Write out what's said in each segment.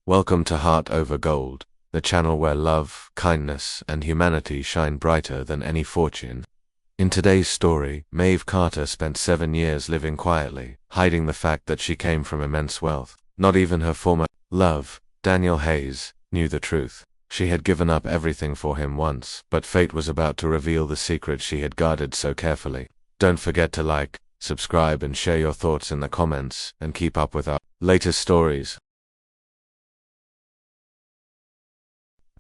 Welcome to Heart Over Gold, the channel where love, kindness, and humanity shine brighter than any fortune. In today's story, Maeve Carter spent 7 years living quietly, hiding the fact that she came from immense wealth. Not even her former love, Daniel Hayes, knew the truth. She had given up everything for him once, but fate was about to reveal the secret she had guarded so carefully. Don't forget to like, subscribe, and share your thoughts in the comments, and keep up with our latest stories.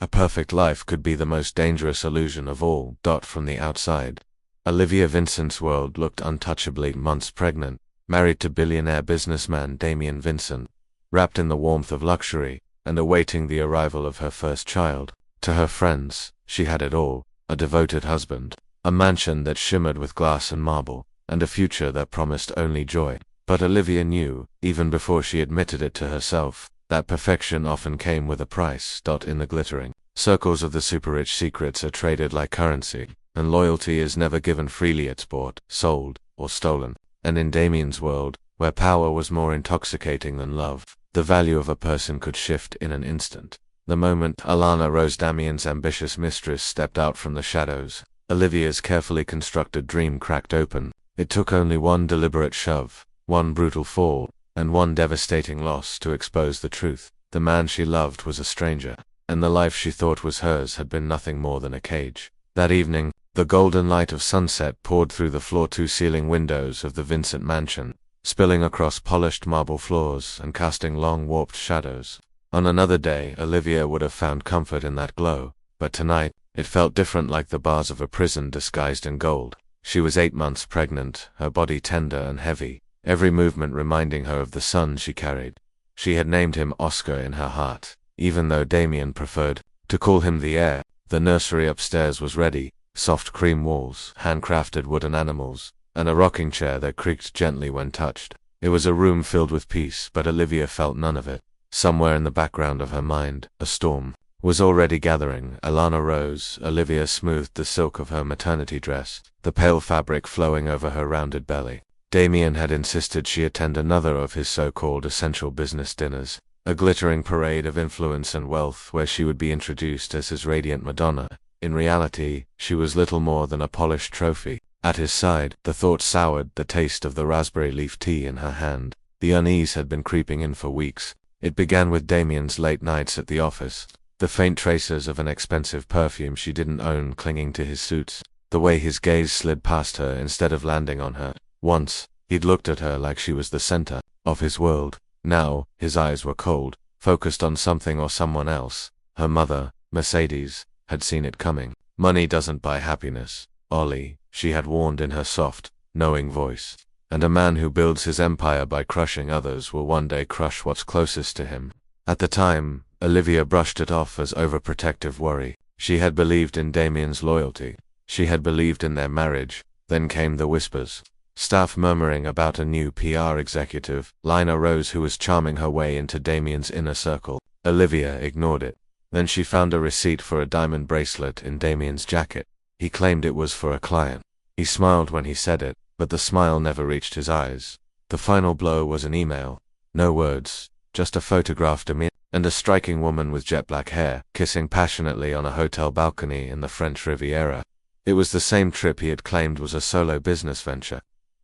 A perfect life could be the most dangerous illusion of all. From the outside, Olivia Vincent's world looked untouchably months pregnant, married to billionaire businessman Damien Vincent, wrapped in the warmth of luxury, and awaiting the arrival of her first child. To her friends, she had it all: a devoted husband, a mansion that shimmered with glass and marble, and a future that promised only joy. But Olivia knew, even before she admitted it to herself, that perfection often came with a price. In the glittering circles of the super-rich, secrets are traded like currency, and loyalty is never given freely. It's bought, sold, or stolen. And in Damien's world, where power was more intoxicating than love, the value of a person could shift in an instant. The moment Alana Rose, Damien's ambitious mistress, stepped out from the shadows, Olivia's carefully constructed dream cracked open. It took only one deliberate shove, one brutal fall, and one devastating loss to expose the truth. The man she loved was a stranger, and the life she thought was hers had been nothing more than a cage. That evening, the golden light of sunset poured through the floor-to-ceiling windows of the Vincent mansion, spilling across polished marble floors and casting long warped shadows. On another day, Olivia would have found comfort in that glow, but tonight, it felt different, like the bars of a prison disguised in gold. She was 8 months pregnant, her body tender and heavy, every movement reminding her of the son she carried. She had named him Oscar in her heart, even though Damien preferred to call him the heir. The nursery upstairs was ready: soft cream walls, handcrafted wooden animals, and a rocking chair that creaked gently when touched. It was a room filled with peace, but Olivia felt none of it. Somewhere in the background of her mind, a storm was already gathering. Alana Rose. Olivia smoothed the silk of her maternity dress, the pale fabric flowing over her rounded belly. Damien had insisted she attend another of his so-called essential business dinners, a glittering parade of influence and wealth where she would be introduced as his radiant Madonna. In reality, she was little more than a polished trophy. At his side, the thought soured, the taste of the raspberry leaf tea in her hand. The unease had been creeping in for weeks. It began with Damien's late nights at the office, the faint traces of an expensive perfume she didn't own clinging to his suits, the way his gaze slid past her instead of landing on her. Once, he'd looked at her like she was the center of his world. Now, his eyes were cold, focused on something or someone else. Her mother, Mercedes, had seen it coming. Money doesn't buy happiness, Ollie, she had warned in her soft, knowing voice. And a man who builds his empire by crushing others will one day crush what's closest to him. At the time, Olivia brushed it off as overprotective worry. She had believed in Damien's loyalty. She had believed in their marriage. Then came the whispers. Staff murmuring about a new PR executive, Lina Rose, who was charming her way into Damien's inner circle. Olivia ignored it. Then she found a receipt for a diamond bracelet in Damien's jacket. He claimed it was for a client. He smiled when he said it, but the smile never reached his eyes. The final blow was an email. No words, just a photograph of Damien and a striking woman with jet black hair, kissing passionately on a hotel balcony in the French Riviera. It was the same trip he had claimed was a solo business venture.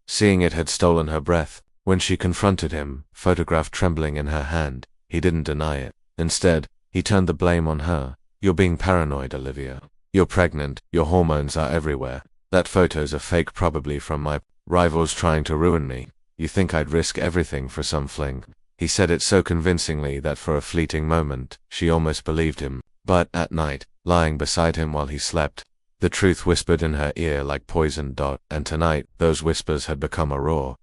Seeing it had stolen her breath. When she confronted him, photograph trembling in her hand, he didn't deny it. Instead, he turned the blame on her. "You're being paranoid, Olivia. You're pregnant, your hormones are everywhere. That photo's a fake, probably from my rivals trying to ruin me. You think I'd risk everything for some fling?" He said it so convincingly that for a fleeting moment, she almost believed him. But at night, lying beside him while he slept, the truth whispered in her ear like poison. And tonight, those whispers had become a roar.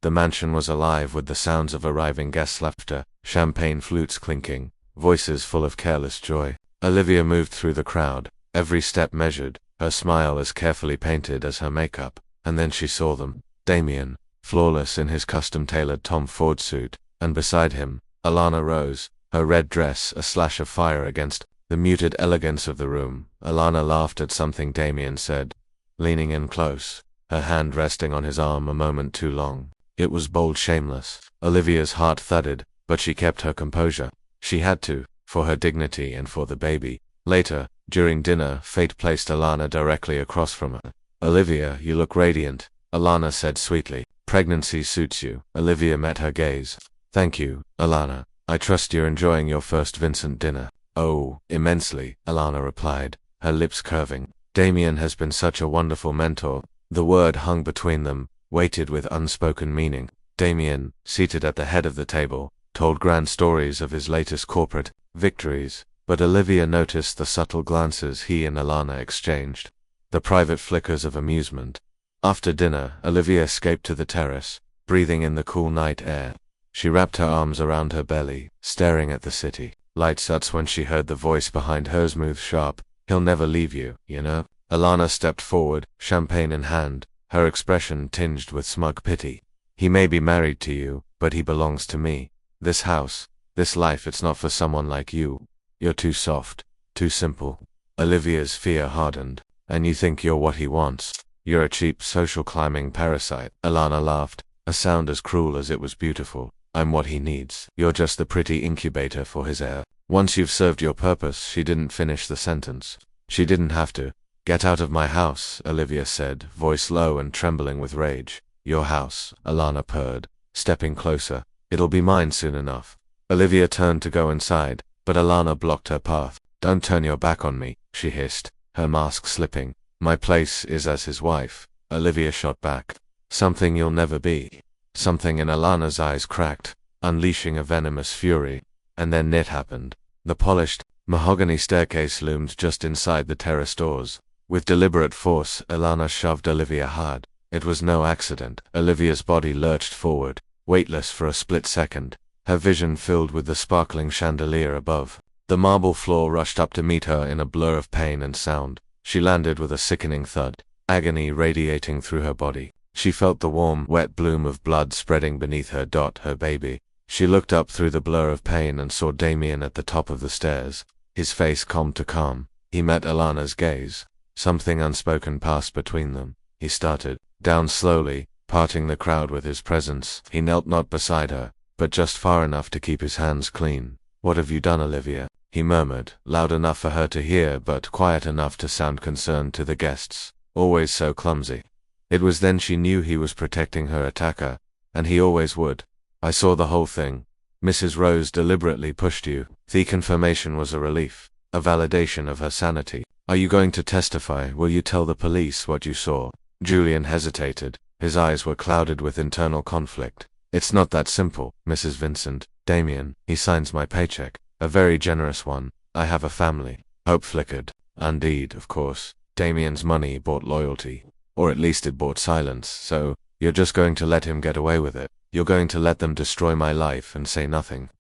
The mansion was alive with the sounds of arriving guests' laughter, champagne flutes clinking, voices full of careless joy. Olivia moved through the crowd, every step measured, her smile as carefully painted as her makeup. And then she saw them. Damien, flawless in his custom-tailored Tom Ford suit, and beside him, Alana Rose, her red dress a slash of fire against the muted elegance of the room. Alana laughed at something Damien said, leaning in close, her hand resting on his arm a moment too long. It was bold, shameless. Olivia's heart thudded, but she kept her composure. She had to, for her dignity and for the baby. Later, during dinner, fate placed Alana directly across from her. "Olivia, you look radiant," Alana said sweetly. "Pregnancy suits you." Olivia met her gaze. "Thank you, Alana. I trust you're enjoying your first Vincent dinner." "Oh, immensely," Alana replied, her lips curving. "Damien has been such a wonderful mentor." The word hung between them, weighted with unspoken meaning. Damien, seated at the head of the table, told grand stories of his latest corporate victories, but Olivia noticed the subtle glances he and Alana exchanged, the private flickers of amusement. After dinner, Olivia escaped to the terrace, breathing in the cool night air. She wrapped her arms around her belly, staring at the city. That's when she heard the voice behind her smooth sharp, "He'll never leave you, you know." Alana stepped forward, champagne in hand, her expression tinged with smug pity. "He may be married to you, but he belongs to me. This house, this life, it's not for someone like you. You're too soft, too simple." Olivia's fear hardened. "And you think you're what he wants? You're a cheap social climbing parasite." Alana laughed, a sound as cruel as it was beautiful. "I'm what he needs. You're just the pretty incubator for his heir. Once you've served your purpose." She didn't finish the sentence. She didn't have to. "Get out of my house," Olivia said, voice low and trembling with rage. "Your house," Alana purred, stepping closer. "It'll be mine soon enough." Olivia turned to go inside, but Alana blocked her path. "Don't turn your back on me," she hissed, her mask slipping. "My place is as his wife." Olivia shot back. "Something you'll never be." Something in Alana's eyes cracked, unleashing a venomous fury. And then it happened. The polished, mahogany staircase loomed just inside the terrace doors. With deliberate force, Alana shoved Olivia hard. It was no accident. Olivia's body lurched forward, weightless for a split second, her vision filled with the sparkling chandelier above. The marble floor rushed up to meet her in a blur of pain and sound. She landed with a sickening thud, agony radiating through her body. She felt the warm, wet bloom of blood spreading beneath her. Her baby. She looked up through the blur of pain and saw Damien at the top of the stairs, his face calm to calm. He met Alana's gaze. Something unspoken passed between them. He started down slowly, parting the crowd with his presence. He knelt not beside her, but just far enough to keep his hands clean. "What have you done, Olivia?" he murmured, loud enough for her to hear but quiet enough to sound concerned to the guests. Always so clumsy. It was then she knew he was protecting her attacker, and he always would. "I saw the whole thing. Mrs. Rose deliberately pushed you." The confirmation was a relief, a validation of her sanity. "Are you going to testify? Will you tell the police what you saw?" Julian hesitated. His eyes were clouded with internal conflict. "It's not that simple, Mrs. Vincent. Damien, he signs my paycheck. A very generous one. I have a family." Hope flickered. Indeed, of course. Damien's money bought loyalty. Or at least it bought silence, so you're just going to let him get away with it. You're going to let them destroy my life and say nothing.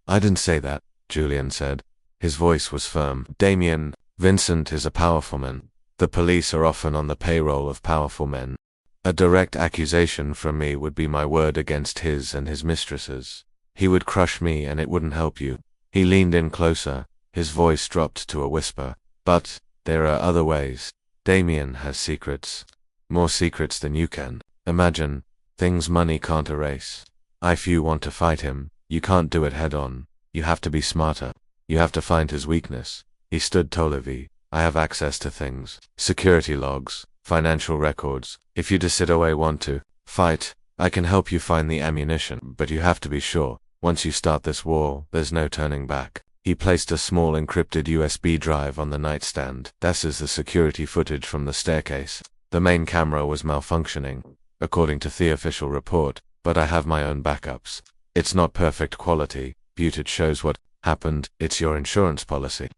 "I didn't say that," Julian said. His voice was firm. "Damien, Vincent is a powerful man. The police are often on the payroll of powerful men. A direct accusation from me would be my word against his and his mistress's. He would crush me and it wouldn't help you." He leaned in closer, his voice dropped to a whisper. "But there are other ways. Damien has secrets. More secrets than you can imagine. Things money can't erase. If you want to fight him, you can't do it head on. You have to be smarter. You have to find his weakness." He stood to Olivia. "I have access to things. Security logs, financial records. If you Decidoe want to fight, I can help you find the ammunition, but you have to be sure. Once you start this war, there's no turning back." He placed a small encrypted USB drive on the nightstand. "This is the security footage from the staircase. The main camera was malfunctioning, according to the official report, but I have my own backups. It's not perfect quality, but it shows what happened. It's your insurance policy."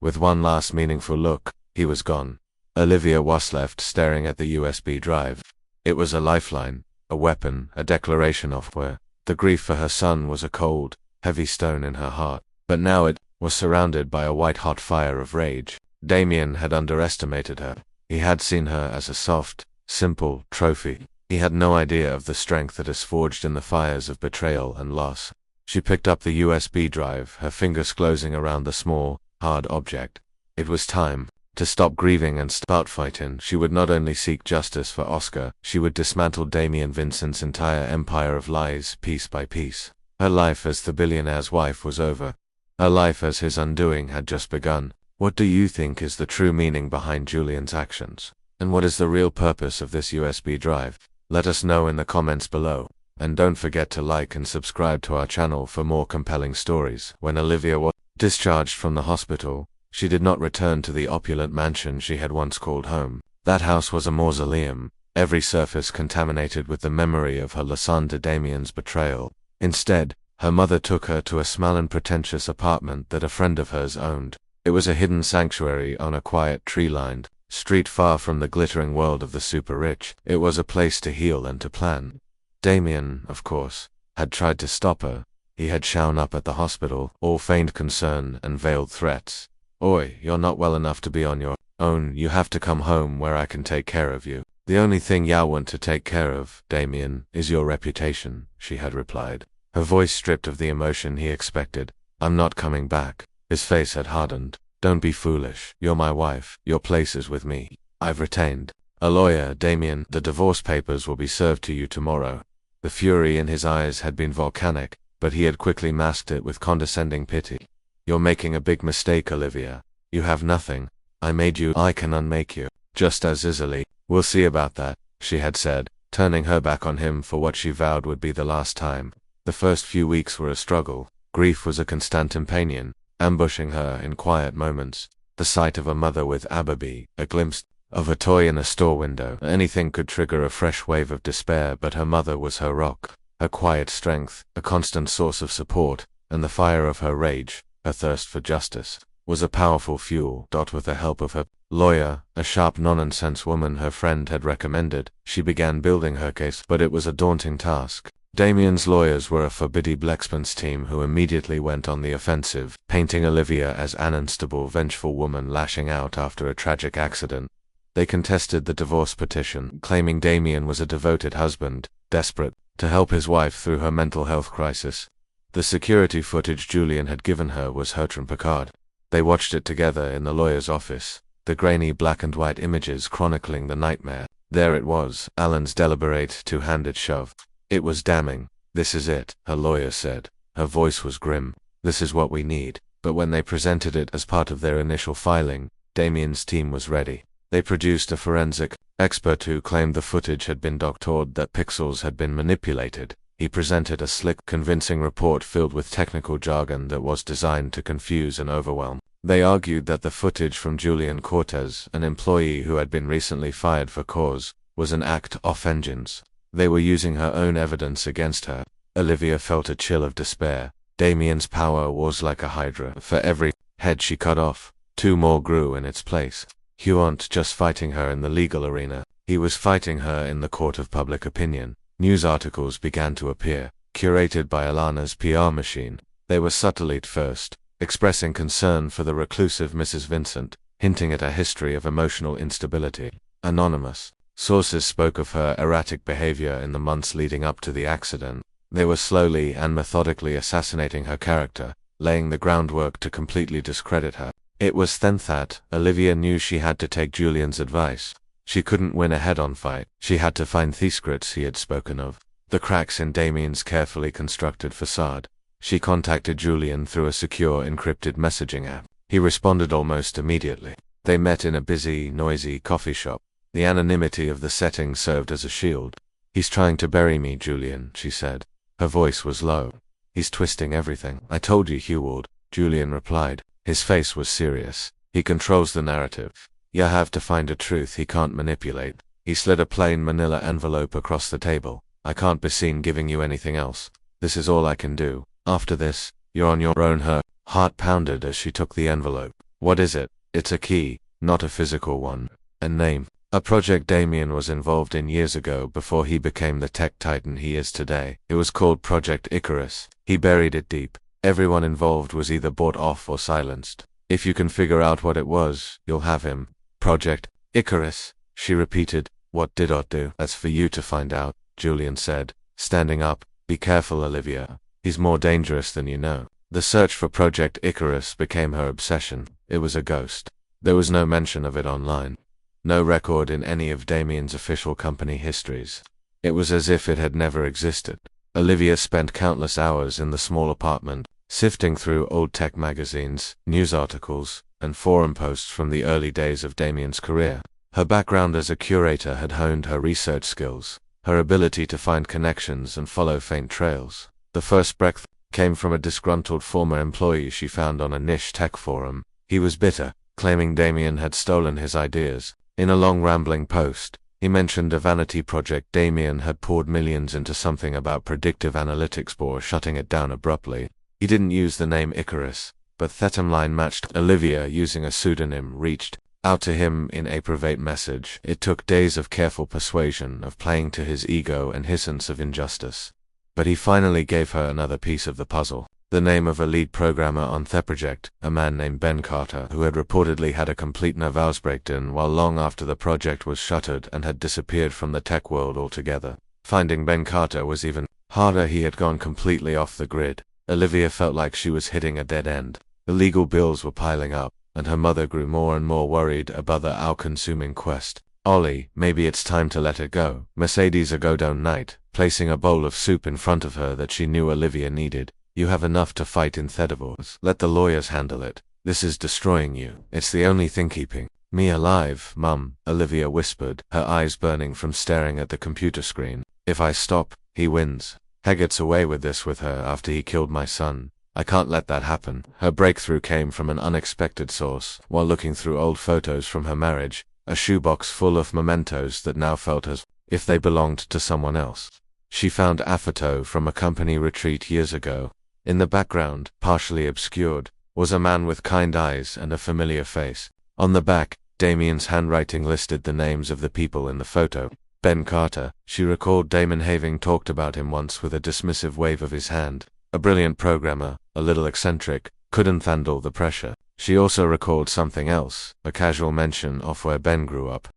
With one last meaningful look, he was gone. Olivia was left staring at the USB drive. It was a lifeline, a weapon, a declaration of where. The grief for her son was a cold, heavy stone in her heart, but now it was surrounded by a white-hot fire of rage. Damien had underestimated her. He had seen her as a soft, simple trophy. He had no idea of the strength that is forged in the fires of betrayal and loss. She picked up the USB drive, her fingers closing around the small, hard object. It was time to stop grieving and start fighting. She would not only seek justice for Oscar, she would dismantle Damien Vincent's entire empire of lies piece by piece. Her life as the billionaire's wife was over. Her life as his undoing had just begun. What do you think is the true meaning behind Julian's actions? And what is the real purpose of this USB drive? Let us know in the comments below. And don't forget to like and subscribe to our channel for more compelling stories. When Olivia was discharged from the hospital, she did not return to the opulent mansion she had once called home. That house was a mausoleum, every surface contaminated with the memory of her lesson to Damien's betrayal. Instead, her mother took her to a small and pretentious apartment that a friend of hers owned. It was a hidden sanctuary on a quiet, tree-lined street far from the glittering world of the super-rich. It was a place to heal and to plan. Damien, of course, had tried to stop her. He had shown up at the hospital, all feigned concern and veiled threats. "Oi, you're not well enough to be on your own. You have to come home where I can take care of you." "The only thing you want to take care of, Damien, is your reputation," she had replied, her voice stripped of the emotion he expected. "I'm not coming back." His face had hardened. "Don't be foolish. You're my wife. Your place is with me. I've retained a lawyer, Damien. The divorce papers will be served to you tomorrow." The fury in his eyes had been volcanic, but he had quickly masked it with condescending pity. "You're making a big mistake, Olivia. You have nothing. I made you. I can unmake you. Just as easily." "We'll see about that," she had said, turning her back on him for what she vowed would be the last time. The first few weeks were a struggle. Grief was a constant companion, ambushing her in quiet moments. The sight of a mother with Ababy, a glimpse of a toy in a store window, anything could trigger a fresh wave of despair, but her mother was her rock, her quiet strength, a constant source of support, and the fire of her rage, her thirst for justice, was a powerful fuel. With the help of her lawyer, a sharp no-nonsense woman her friend had recommended, she began building her case, but it was a daunting task. Damien's lawyers were a Forbiddy Blexpens team who immediately went on the offensive, painting Olivia as an unstable, vengeful woman lashing out after a tragic accident. They contested the divorce petition, claiming Damien was a devoted husband, desperate to help his wife through her mental health crisis. The security footage Julian had given her was her trump card. They watched it together in the lawyer's office, the grainy black and white images chronicling the nightmare. There it was, Alan's deliberate, two-handed shove. It was damning. "This is it," her lawyer said. Her voice was grim. "This is what we need." But when they presented it as part of their initial filing, Damien's team was ready. They produced a forensic expert who claimed the footage had been doctored, that pixels had been manipulated. He presented a slick, convincing report filled with technical jargon that was designed to confuse and overwhelm. They argued that the footage from Julian Cortez, an employee who had been recently fired for cause, was an act of vengeance. They were using her own evidence against her. Olivia felt a chill of despair. Damien's power was like a hydra. For every head she cut off, two more grew in its place. He wasn't just fighting her in the legal arena. He was fighting her in the court of public opinion. News articles began to appear, curated by Alana's PR machine. They were subtle at first, expressing concern for the reclusive Mrs. Vincent, hinting at a history of emotional instability. Anonymous sources spoke of her erratic behavior in the months leading up to the accident. They were slowly and methodically assassinating her character, laying the groundwork to completely discredit her. It was then that Olivia knew she had to take Julian's advice. She couldn't win a head-on fight. She had to find the secrets he had spoken of, the cracks in Damien's carefully constructed facade. She contacted Julian through a secure encrypted messaging app. He responded almost immediately. They met in a busy, noisy coffee shop. The anonymity of the setting served as a shield. "He's trying to bury me, Julian," she said. Her voice was low. "He's twisting everything." "I told you he would," Julian replied. His face was serious. "He controls the narrative. You have to find a truth he can't manipulate." He slid a plain manila envelope across the table. "I can't be seen giving you anything else. This is all I can do. After this, you're on your own." Her heart pounded as she took the envelope. "What is it?" "It's a key, not a physical one. A name. A project Damien was involved in years ago before he became the tech titan he is today. It was called Project Icarus. He buried it deep. Everyone involved was either bought off or silenced. If you can figure out what it was, you'll have him." "Project Icarus," she repeated. "What did it do?" "That's for you to find out," Julian said, standing up. "Be careful, Olivia. He's more dangerous than you know." The search for Project Icarus became her obsession. It was a ghost. There was no mention of it online. No record in any of Damien's official company histories. It was as if it had never existed. Olivia spent countless hours in the small apartment, sifting through old tech magazines, news articles, and forum posts from the early days of Damien's career. Her background as a curator had honed her research skills, her ability to find connections and follow faint trails. The first breakthrough came from a disgruntled former employee she found on a niche tech forum. He was bitter, claiming Damien had stolen his ideas. In a long rambling post, he mentioned a vanity project Damien had poured millions into, something about predictive analytics before shutting it down abruptly. He didn't use the name Icarus, but Thetamline matched. Olivia, using a pseudonym, reached out to him in a private message. It took days of careful persuasion, of playing to his ego and his sense of injustice. But he finally gave her another piece of the puzzle. The name of a lead programmer on the project, a man named Ben Carter, who had reportedly had a complete nervous breakdown while long after the project was shuttered and had disappeared from the tech world altogether. Finding Ben Carter was even harder. He had gone completely off the grid. Olivia felt like she was hitting a dead end. The legal bills were piling up, and her mother grew more and more worried about the all-consuming quest. Ollie, maybe it's time to let it go. Mercedes a go-down night, placing a bowl of soup in front of her that she knew Olivia needed. You have enough to fight in Thedivores. Let the lawyers handle it. This is destroying you. It's the only thing keeping me alive, Mum, Olivia whispered, her eyes burning from staring at the computer screen. If I stop, he wins. He gets away with this with her after he killed my son. I can't let that happen. Her breakthrough came from an unexpected source. While looking through old photos from her marriage, a shoebox full of mementos that now felt as if they belonged to someone else. She found a photo from a company retreat years ago. In the background, partially obscured, was a man with kind eyes and a familiar face. On the back, Damien's handwriting listed the names of the people in the photo. Ben Carter. She recalled Damien having talked about him once with a dismissive wave of his hand. A brilliant programmer, a little eccentric, couldn't handle the pressure. She also recalled something else, a casual mention of where Ben grew up.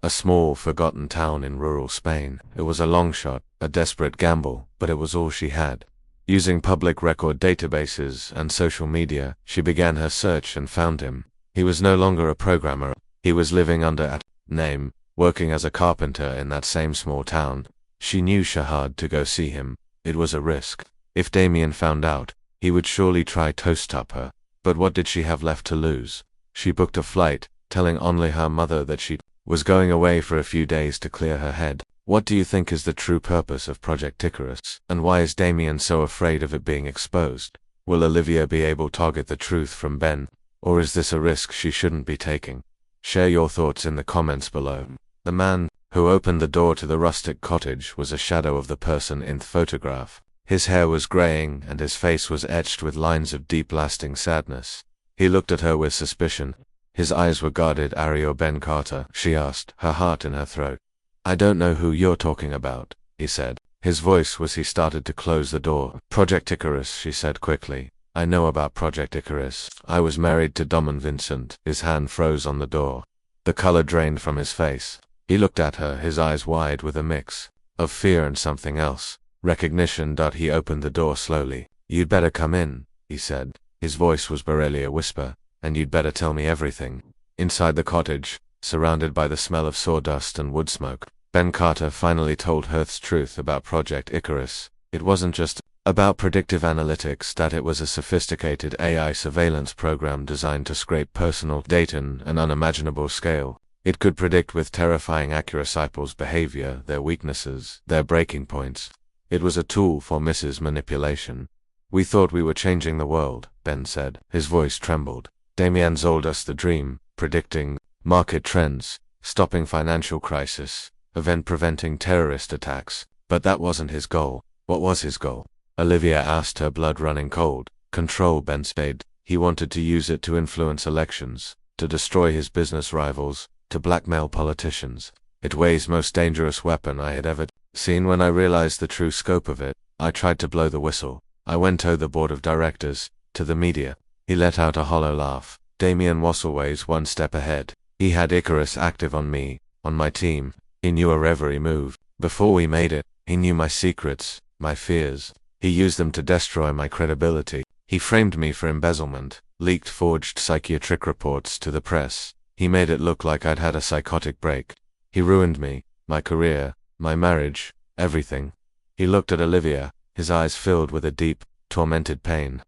A small, forgotten town in rural Spain. It was a long shot, a desperate gamble, but it was all she had. Using public record databases and social media, she began her search and found him. He was no longer a programmer. He was living under a name, working as a carpenter in that same small town. She knew Shahad to go see him. It was a risk. If Damien found out, he would surely try to stop her. But what did she have left to lose? She booked a flight, telling only her mother that she was going away for a few days to clear her head. What do you think is the true purpose of Project Icarus, and why is Damien so afraid of it being exposed? Will Olivia be able to target the truth from Ben, or is this a risk she shouldn't be taking? Share your thoughts in the comments below. The man who opened the door to the rustic cottage was a shadow of the person in the photograph. His hair was graying and his face was etched with lines of deep lasting sadness. He looked at her with suspicion. His eyes were guarded. Are you Ben Carter? She asked, her heart in her throat. I don't know who you're talking about, he said. His voice was he started to close the door. Project Icarus, she said quickly. I know about Project Icarus. I was married to Dom and Vincent. His hand froze on the door. The color drained from his face. He looked at her, his eyes wide with a mix of fear and something else. Recognition. He opened the door slowly. You'd better come in, he said. His voice was barely a whisper. And you'd better tell me everything. Inside the cottage, surrounded by the smell of sawdust and wood smoke, Ben Carter finally told her the truth about Project Icarus. It wasn't just about predictive analytics, that it was a sophisticated AI surveillance program designed to scrape personal data on an unimaginable scale. It could predict with terrifying accuracy people's behavior, their weaknesses, their breaking points. It was a tool for manipulation. We thought we were changing the world, Ben said. His voice trembled. Damien sold us the dream, predicting market trends, stopping financial crisis, preventing terrorist attacks. But that wasn't his goal. What was his goal? Olivia asked, her blood running cold. Control, Ben said. He wanted to use it to influence elections, to destroy his business rivals, to blackmail politicians. It was the most dangerous weapon I had ever seen. When I realized the true scope of it, I tried to blow the whistle. I went to the board of directors, to the media. He let out a hollow laugh. Damien was always one step ahead. He had Icarus active on me, on my team. He knew our every move. Before we made it, he knew my secrets, my fears. He used them to destroy my credibility. He framed me for embezzlement, leaked forged psychiatric reports to the press. He made it look like I'd had a psychotic break. He ruined me, my career, my marriage, everything. He looked at Olivia, his eyes filled with a deep, tormented pain.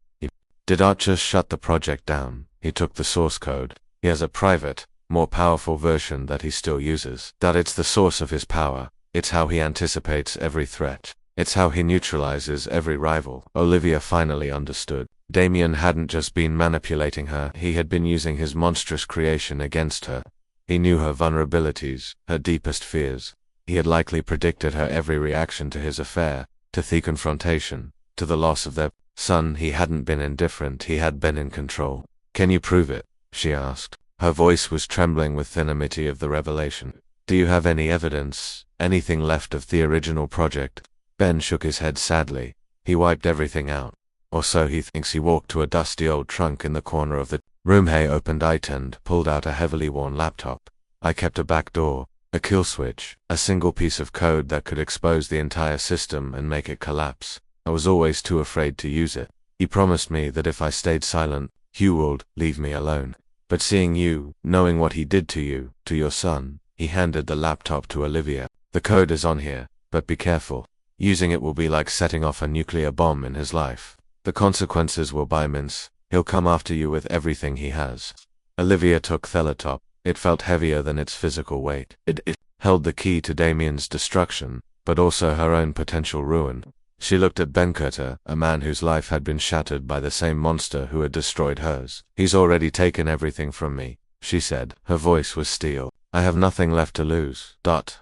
Did Art just shut the project down? He took the source code. He has a private, more powerful version that he still uses. That it's the source of his power. It's how he anticipates every threat. It's how he neutralizes every rival. Olivia finally understood. Damien hadn't just been manipulating her, he had been using his monstrous creation against her. He knew her vulnerabilities, her deepest fears. He had likely predicted her every reaction to his affair, to the confrontation, to the loss of their son. He hadn't been indifferent, he had been in control. "Can you prove it?" she asked. Her voice was trembling with the enormity of the revelation. "Do you have any evidence, anything left of the original project?" Ben shook his head sadly. He wiped everything out. Or so he thinks. He walked to a dusty old trunk in the corner of the room. He opened it and pulled out a heavily worn laptop. "I kept a back door, a kill switch, a single piece of code that could expose the entire system and make it collapse. I was always too afraid to use it. He promised me that if I stayed silent, Hugh would leave me alone. But seeing you, knowing what he did to you, to your son," he handed the laptop to Olivia. "The code is on here, but be careful. Using it will be like setting off a nuclear bomb in his life. The consequences will be immense. He'll come after you with everything he has." Olivia took the laptop. It felt heavier than its physical weight. It held the key to Damien's destruction, but also her own potential ruin. She looked at Ben Carter, a man whose life had been shattered by the same monster who had destroyed hers. "He's already taken everything from me," she said. Her voice was steel. "I have nothing left to lose."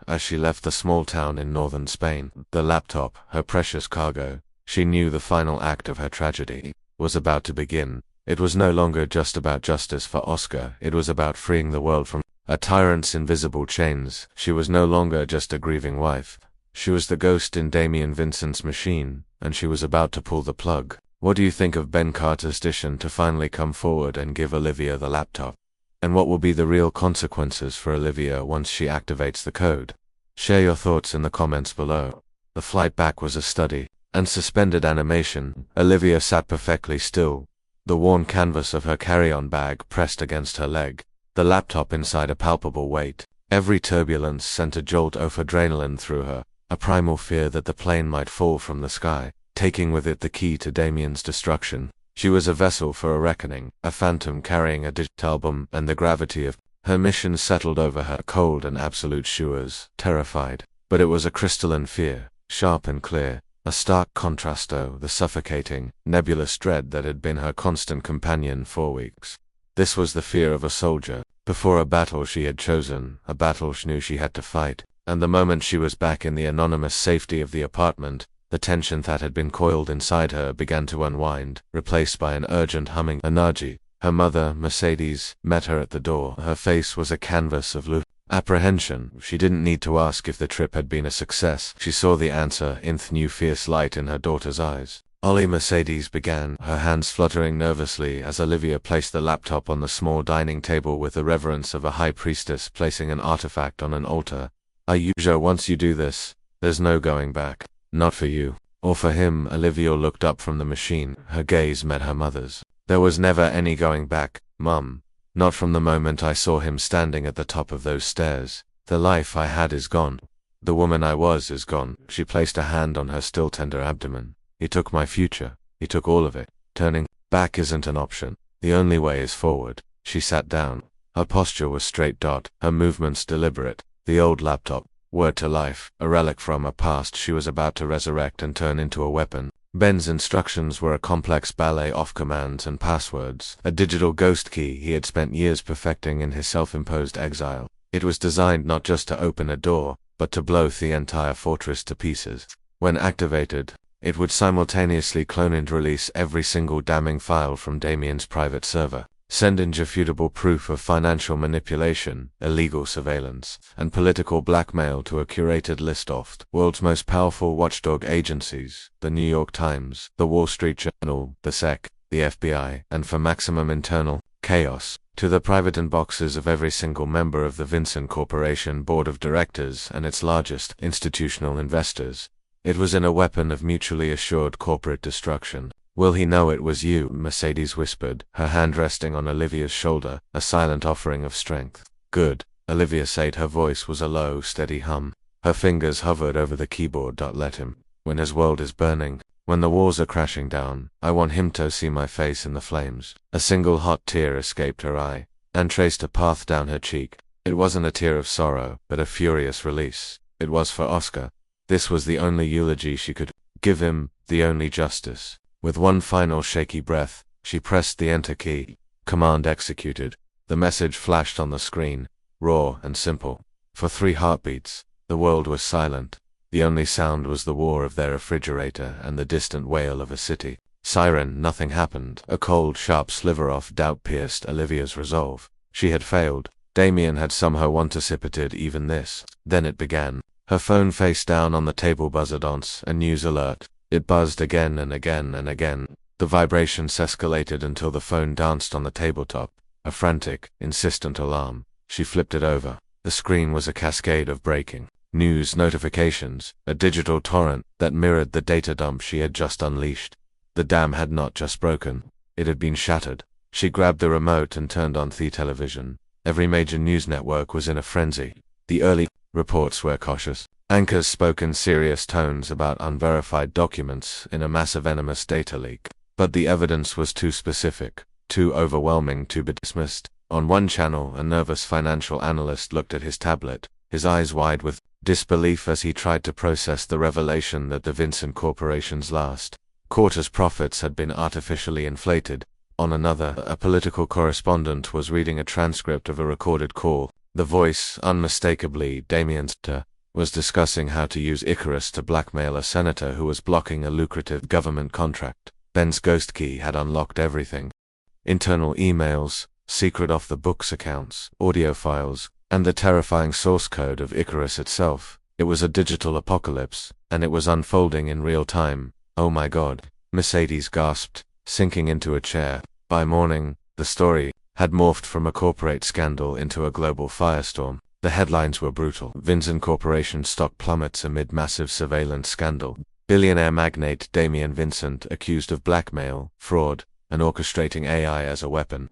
As she left the small town in northern Spain, the laptop, her precious cargo, she knew the final act of her tragedy was about to begin. It was no longer just about justice for Oscar, it was about freeing the world from a tyrant's invisible chains. She was no longer just a grieving wife. She was the ghost in Damien Vincent's machine, and she was about to pull the plug. What do you think of Ben Carter's decision to finally come forward and give Olivia the laptop? And what will be the real consequences for Olivia once she activates the code? Share your thoughts in the comments below. The flight back was a study and suspended animation. Olivia sat perfectly still, the worn canvas of her carry-on bag pressed against her leg, the laptop inside a palpable weight. Every turbulence sent a jolt of adrenaline through her, a primal fear that the plane might fall from the sky, taking with it the key to Damien's destruction. She was a vessel for a reckoning, a phantom carrying a digital album, and the gravity of her mission settled over her, cold and absolute. She was terrified, but it was a crystalline fear, sharp and clear, a stark contrast to the suffocating, nebulous dread that had been her constant companion for weeks. This was the fear of a soldier, before a battle she had chosen, a battle she knew she had to fight, and the moment she was back in the anonymous safety of the apartment, the tension that had been coiled inside her began to unwind, replaced by an urgent humming. Anaji, her mother, Mercedes, met her at the door. Her face was a canvas of apprehension. She didn't need to ask if the trip had been a success. She saw the answer in the new fierce light in her daughter's eyes. "Ollie," Mercedes began, her hands fluttering nervously as Olivia placed the laptop on the small dining table with the reverence of a high priestess placing an artifact on an altar. Once you do this, there's no going back. Not for you. Or for him." Olivia looked up from the machine. Her gaze met her mother's. "There was never any going back, Mum. Not from the moment I saw him standing at the top of those stairs. The life I had is gone. The woman I was is gone." She placed a hand on her still tender abdomen. "He took my future. He took all of it. Turning back isn't an option. The only way is forward." She sat down. Her posture was straight. Her movements deliberate. The old laptop, word to life, a relic from a past she was about to resurrect and turn into a weapon. Ben's instructions were a complex ballet of commands and passwords, a digital ghost key he had spent years perfecting in his self-imposed exile. It was designed not just to open a door, but to blow the entire fortress to pieces. When activated, it would simultaneously clone and release every single damning file from Damien's private server, send irrefutable proof of financial manipulation, illegal surveillance, and political blackmail to a curated list of the world's most powerful watchdog agencies, the New York Times, the Wall Street Journal, the SEC, the FBI, and for maximum internal chaos, to the private inboxes of every single member of the Vincent Corporation Board of Directors and its largest institutional investors. It was in a weapon of mutually assured corporate destruction. "Will he know it was you?" Mercedes whispered, her hand resting on Olivia's shoulder, a silent offering of strength. "Good," Olivia said. Her voice was a low, steady hum. Her fingers hovered over the keyboard. "Let him. When his world is burning, When the walls are crashing down, I want him to see my face in the flames. A single hot tear escaped her eye, and traced a path down her cheek. It wasn't a tear of sorrow, but a furious release. It was for Oscar. This was the only eulogy she could give him, the only justice. With one final shaky breath, she pressed the enter key. Command executed. The message flashed on the screen, raw and simple. For 3 heartbeats, the world was silent. The only sound was the whir of their refrigerator and the distant wail of a city. Siren, nothing happened. A cold, sharp sliver of doubt pierced Olivia's resolve. She had failed. Damien had somehow anticipated even this. Then it began. Her phone face down on the table buzzed once, a news alert. It buzzed again and again and again. The vibrations escalated until the phone danced on the tabletop. A frantic, insistent alarm. She flipped it over. The screen was a cascade of breaking news notifications, a digital torrent that mirrored the data dump she had just unleashed. The dam had not just broken, it had been shattered. She grabbed the remote and turned on the television. Every major news network was in a frenzy. The early reports were cautious. Anchors spoke in serious tones about unverified documents in a massive venomous data leak. But the evidence was too specific, too overwhelming to be dismissed. On one channel, a nervous financial analyst looked at his tablet, his eyes wide with disbelief as he tried to process the revelation that the Vincent Corporation's last quarter's profits had been artificially inflated. On another, a political correspondent was reading a transcript of a recorded call. The voice, unmistakably Damien's, was discussing how to use Icarus to blackmail a senator who was blocking a lucrative government contract. Ben's ghost key had unlocked everything. Internal emails, secret off-the-books accounts, audio files, and the terrifying source code of Icarus itself. It was a digital apocalypse, and it was unfolding in real time. Oh my God, Mercedes gasped, sinking into a chair. By morning, the story had morphed from a corporate scandal into a global firestorm. The headlines were brutal. Vincent Corporation stock plummets amid massive surveillance scandal. Billionaire magnate Damien Vincent accused of blackmail, fraud, and orchestrating AI as a weapon.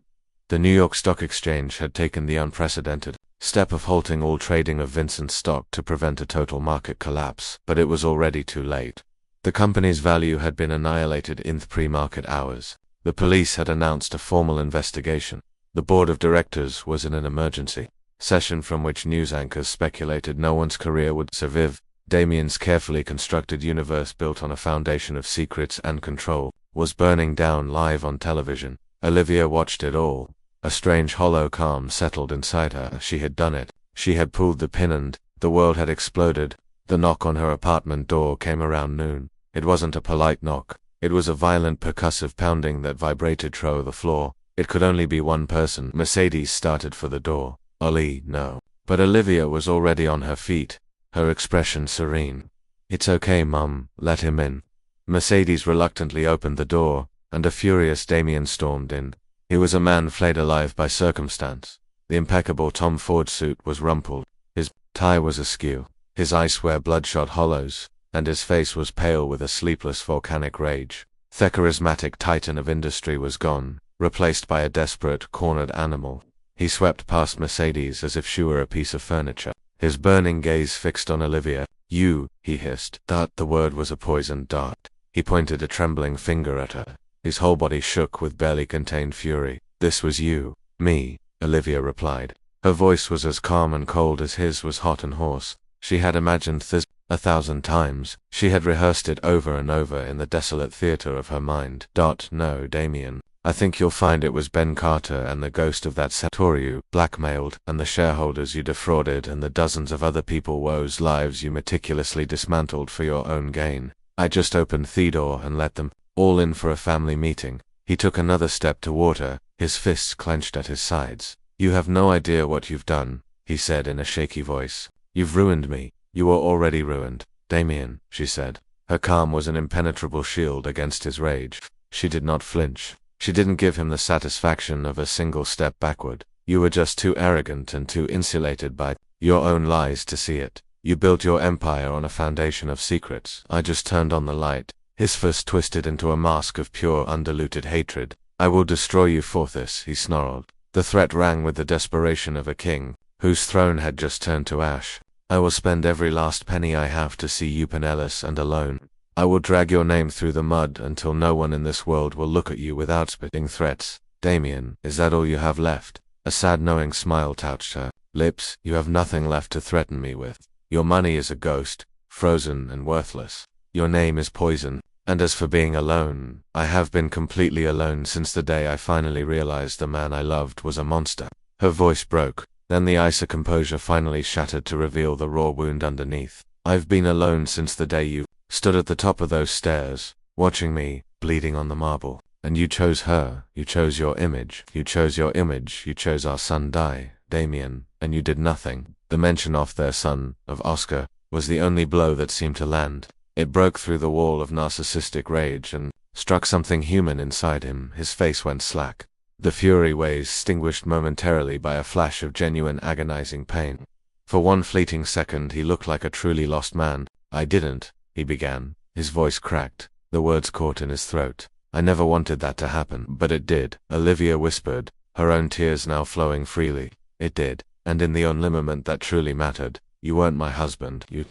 The New York Stock Exchange had taken the unprecedented step of halting all trading of Vincent's stock to prevent a total market collapse, but it was already too late. The company's value had been annihilated in the pre-market hours. The police had announced a formal investigation. The board of directors was in an emergency session from which news anchors speculated no one's career would survive. Damien's carefully constructed universe built on a foundation of secrets and control was burning down live on television. Olivia watched it all. A strange hollow calm settled inside her. She had done it. She had pulled the pin and the world had exploded. The knock on her apartment door came around noon. It wasn't a polite knock. It was a violent percussive pounding that vibrated through the floor. It could only be one person. Mercedes started for the door. Ollie, no. But Olivia was already on her feet, her expression serene. It's okay, Mum, let him in. Mercedes reluctantly opened the door, and a furious Damien stormed in. He was a man flayed alive by circumstance. The impeccable Tom Ford suit was rumpled. His tie was askew. His eyes were bloodshot hollows, and his face was pale with a sleepless volcanic rage. The charismatic titan of industry was gone, replaced by a desperate, cornered animal. He swept past Mercedes as if she were a piece of furniture, his burning gaze fixed on Olivia. You, he hissed. Dart, the word was a poisoned dart. He pointed a trembling finger at her. His whole body shook with barely contained fury. This was you. Me, Olivia replied. Her voice was as calm and cold as his was hot and hoarse. She had imagined this 1,000 times. She had rehearsed it over and over in the desolate theater of her mind. No, Damien. I think you'll find it was Ben Carter and the ghost of that senator you blackmailed, and the shareholders you defrauded, and the dozens of other people whose lives you meticulously dismantled for your own gain. I just opened the door and let them all in for a family meeting. He took another step toward her, his fists clenched at his sides. You have no idea what you've done, he said in a shaky voice. You've ruined me. You are already ruined. Damien, she said. Her calm was an impenetrable shield against his rage. She did not flinch. She didn't give him the satisfaction of a single step backward. You were just too arrogant and too insulated by your own lies to see it. You built your empire on a foundation of secrets. I just turned on the light. His fist twisted into a mask of pure, undiluted hatred. I will destroy you for this, he snarled. The threat rang with the desperation of a king, whose throne had just turned to ash. I will spend every last penny I have to see you penniless and alone. I will drag your name through the mud until no one in this world will look at you without spitting threats. Damien, is that all you have left? A sad knowing smile touched her lips. You have nothing left to threaten me with. Your money is a ghost, frozen and worthless. Your name is poison. And as for being alone, I have been completely alone since the day I finally realized the man I loved was a monster. Her voice broke, then the ice of composure finally shattered to reveal the raw wound underneath. I've been alone since the day you stood at the top of those stairs, watching me, bleeding on the marble. And you chose her, you chose your image, you chose your image, you chose our son die, Damien, and you did nothing. The mention of their son, of Oscar, was the only blow that seemed to land. It broke through the wall of narcissistic rage and struck something human inside him. His face went slack. The fury was extinguished momentarily by a flash of genuine agonizing pain. For one fleeting second he looked like a truly lost man. I didn't, he began. His voice cracked. The words caught in his throat. I never wanted that to happen, but it did, Olivia whispered, her own tears now flowing freely. It did, and in the only moment that truly mattered. You weren't my husband, you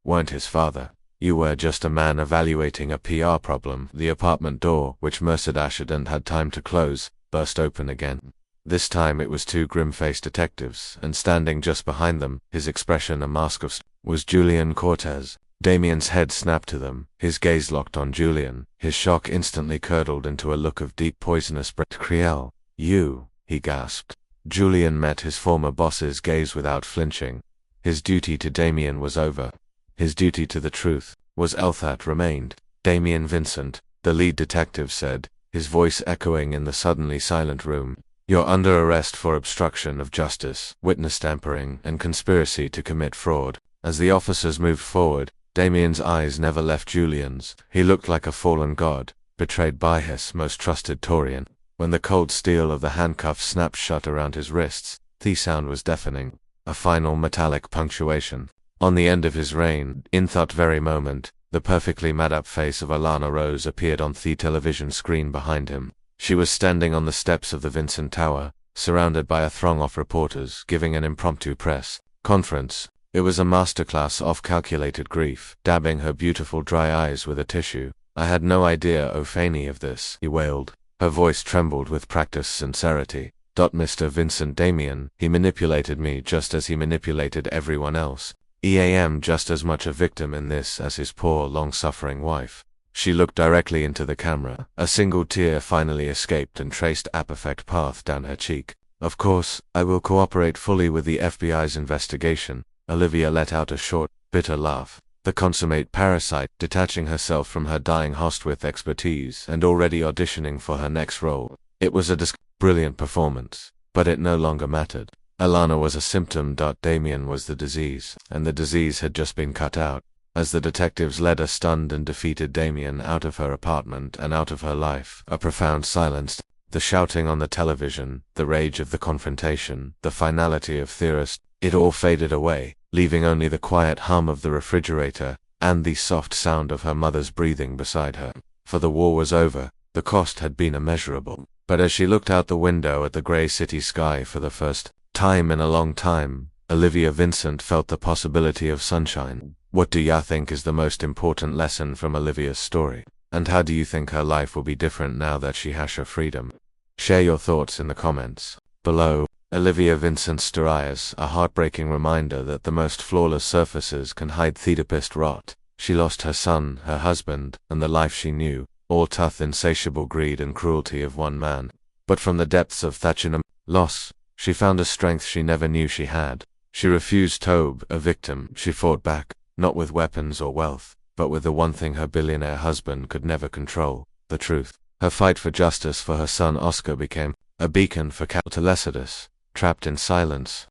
weren't his father. You were just a man evaluating a PR problem. The apartment door, which Merced hadn't had time to close, burst open again. This time it was two grim-faced detectives, and standing just behind them, his expression a mask of was Julian Cortez. Damien's head snapped to them, his gaze locked on Julian. His shock instantly curdled into a look of deep poisonous Criel. You, he gasped. Julian met his former boss's gaze without flinching. His duty to Damien was over. His duty to the truth was that remained. Damien Vincent, the lead detective said, his voice echoing in the suddenly silent room. You're under arrest for obstruction of justice, witness tampering, and conspiracy to commit fraud. As the officers moved forward, Damien's eyes never left Julian's. He looked like a fallen god, betrayed by his most trusted Taurian. When the cold steel of the handcuffs snapped shut around his wrists, the sound was deafening. A final metallic punctuation. On the end of his reign, in that very moment, the perfectly mad-up face of Alana Rose appeared on the television screen behind him. She was standing on the steps of the Vincent Tower, surrounded by a throng of reporters, giving an impromptu press conference. It was a masterclass of calculated grief, dabbing her beautiful dry eyes with a tissue. I had no idea any of this, he wailed. Her voice trembled with practiced sincerity. Mr. Vincent Damien, he manipulated me just as he manipulated everyone else. I'm just as much a victim in this as his poor, long-suffering wife. She looked directly into the camera. A single tear finally escaped and traced a perfect path down her cheek. Of course, I will cooperate fully with the FBI's investigation. Olivia let out a short, bitter laugh. The consummate parasite, detaching herself from her dying host with expertise and already auditioning for her next role. It was a brilliant performance, but it no longer mattered. Alana was a symptom. Damien was the disease, and the disease had just been cut out. As the detectives led a stunned and defeated Damien out of her apartment and out of her life, a profound silence. The shouting on the television, the rage of the confrontation, the finality of Theorist, it all faded away, leaving only the quiet hum of the refrigerator and the soft sound of her mother's breathing beside her. For the war was over, the cost had been immeasurable. But as she looked out the window at the grey city sky for the first time in a long time, Olivia Vincent felt the possibility of sunshine. What do ya think is the most important lesson from Olivia's story? And how do you think her life will be different now that she has her freedom? Share your thoughts in the comments below. Olivia Vincent's stories, a heartbreaking reminder that the most flawless surfaces can hide the deepest rot. She lost her son, her husband, and the life she knew, all to the insatiable greed and cruelty of one man. But from the depths of that loss, she found a strength she never knew she had. She refused to be a victim. She fought back, not with weapons or wealth, but with the one thing her billionaire husband could never control, the truth. Her fight for justice for her son Oscar became a beacon for Catalecidus, trapped in silence,